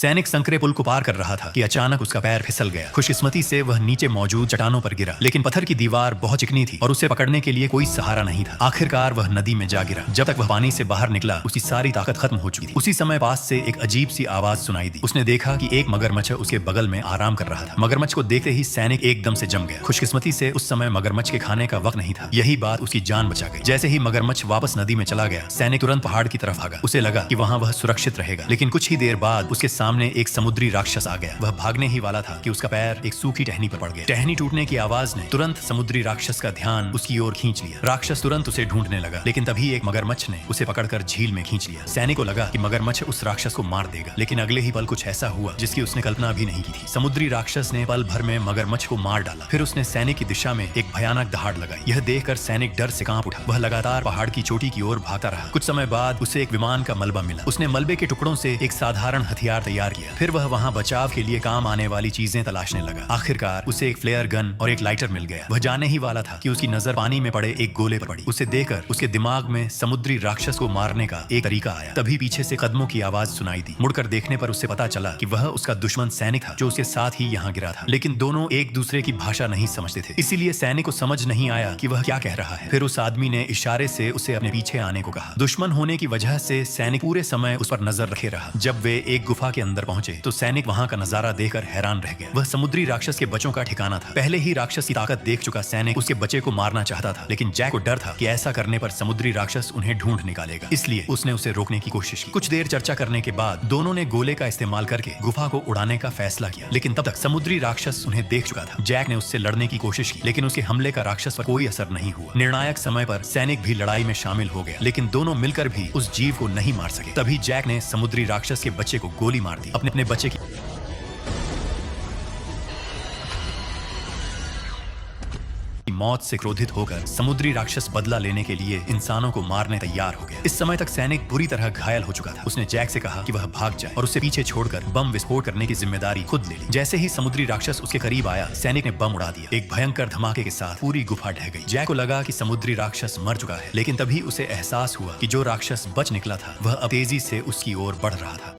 सैनिक संकरे पुल को पार कर रहा था कि अचानक उसका पैर फिसल गया। खुशकिस्मती से वह नीचे मौजूद चट्टानों पर गिरा, लेकिन पत्थर की दीवार बहुत चिकनी थी और उसे पकड़ने के लिए कोई सहारा नहीं था। आखिरकार वह नदी में जा गिरा। जब तक वह पानी से बाहर निकला, उसकी सारी ताकत खत्म हो चुकी थी। उसी समय पास से एक अजीब सी आवाज सुनाई दी। उसने देखा कि एक मगरमच्छ उसके बगल में आराम कर रहा था। मगरमच्छ को देखते ही सैनिक एकदम से जम गया। खुशकिस्मती से उस समय मगरमच्छ के खाने का वक्त नहीं था। यही बात उसकी जान बचा गई। जैसे ही मगरमच्छ वापस नदी में चला गया, सैनिक तुरंत पहाड़ की तरफ भागा। उसे लगा कि वहां वह सुरक्षित रहेगा, लेकिन कुछ ही देर बाद उसके सामने एक समुद्री राक्षस आ गया। वह भागने ही वाला था कि उसका पैर एक सूखी टहनी पर पड़ गया। टहनी टूटने की आवाज ने तुरंत समुद्री राक्षस का ध्यान उसकी ओर खींच लिया। राक्षस तुरंत उसे ढूंढने लगा, लेकिन तभी एक मगरमच्छ ने उसे पकड़कर झील में खींच लिया। सैनिक को लगा कि मगरमच्छ उस राक्षस को मार देगा, लेकिन अगले ही पल कुछ ऐसा हुआ जिसकी उसने कल्पना भी नहीं की थी। समुद्री राक्षस ने पल भर में मगरमच्छ को मार डाला। फिर उसने सैनिक की दिशा में एक भयानक दहाड़ लगाई। यह देखकर सैनिक डर से कांप उठा। वह लगातार पहाड़ की चोटी की ओर भागता रहा। कुछ समय बाद उसे एक विमान का मलबा मिला। उसने मलबे के टुकड़ों से एक साधारण हथियार तैयार किया। फिर वह वहां बचाव के लिए काम आने वाली चीजें तलाशने लगा। आखिरकार उसे एक फ्लेयर गन और एक लाइटर मिल गया। वह जाने ही वाला था कि उसकी नजर पानी में पड़े एक गोले पर पड़ी। उसे देखकर उसके दिमाग में समुद्री राक्षस को मारने का एक तरीका आया। तभी पीछे से कदमों की आवाज सुनाई दी। मुड़कर देखने पर उसे पता चला कि वह उसका दुश्मन सैनिक था जो उसके साथ ही यहाँ गिरा था। लेकिन दोनों एक दूसरे की भाषा नहीं समझते थे, इसीलिए सैनिक को समझ नहीं आया कि वह क्या कह रहा है। फिर उस आदमी ने इशारे से उसे अपने पीछे आने को कहा। दुश्मन होने की वजह से सैनिक पूरे समय उस पर नजर रखे रहा। जब वे एक गुफा के अंदर पहुंचे तो सैनिक वहां का नजारा देखकर हैरान रह गया। वह समुद्री राक्षस के बच्चों का ठिकाना था। पहले ही राक्षस की ताकत देख चुका सैनिक उसके बच्चे को मारना चाहता था, लेकिन जैक को डर था कि ऐसा करने पर समुद्री राक्षस उन्हें ढूंढ निकालेगा, इसलिए उसने उसे रोकने की कोशिश की। कुछ देर चर्चा करने के बाद दोनों ने गोले का इस्तेमाल करके गुफा को उड़ाने का फैसला किया, लेकिन तब तक समुद्री राक्षस उन्हें देख चुका था। जैक ने उससे लड़ने की कोशिश की, लेकिन उसके हमले का राक्षस पर कोई असर नहीं हुआ। निर्णायक समय पर सैनिक भी लड़ाई में शामिल हो गया, लेकिन दोनों मिलकर भी उस जीव को नहीं मार सके। तभी जैक ने समुद्री राक्षस के बच्चे को गोली मार दी। अपने बच्चे की मौत से क्रोधित होकर समुद्री राक्षस बदला लेने के लिए इंसानों को मारने तैयार हो गया। इस समय तक सैनिक बुरी तरह घायल हो चुका था। उसने जैक से कहा कि वह भाग जाए और उसे पीछे छोड़कर बम विस्फोट करने की जिम्मेदारी खुद ले ली। जैसे ही समुद्री राक्षस उसके करीब आया, सैनिक ने बम उड़ा दिया। एक भयंकर धमाके के साथ पूरी गुफा ढह गई। जैक को लगा कि समुद्री राक्षस मर चुका है, लेकिन तभी उसे एहसास हुआ कि जो राक्षस बच निकला था वह अब तेजी से उसकी ओर बढ़ रहा था।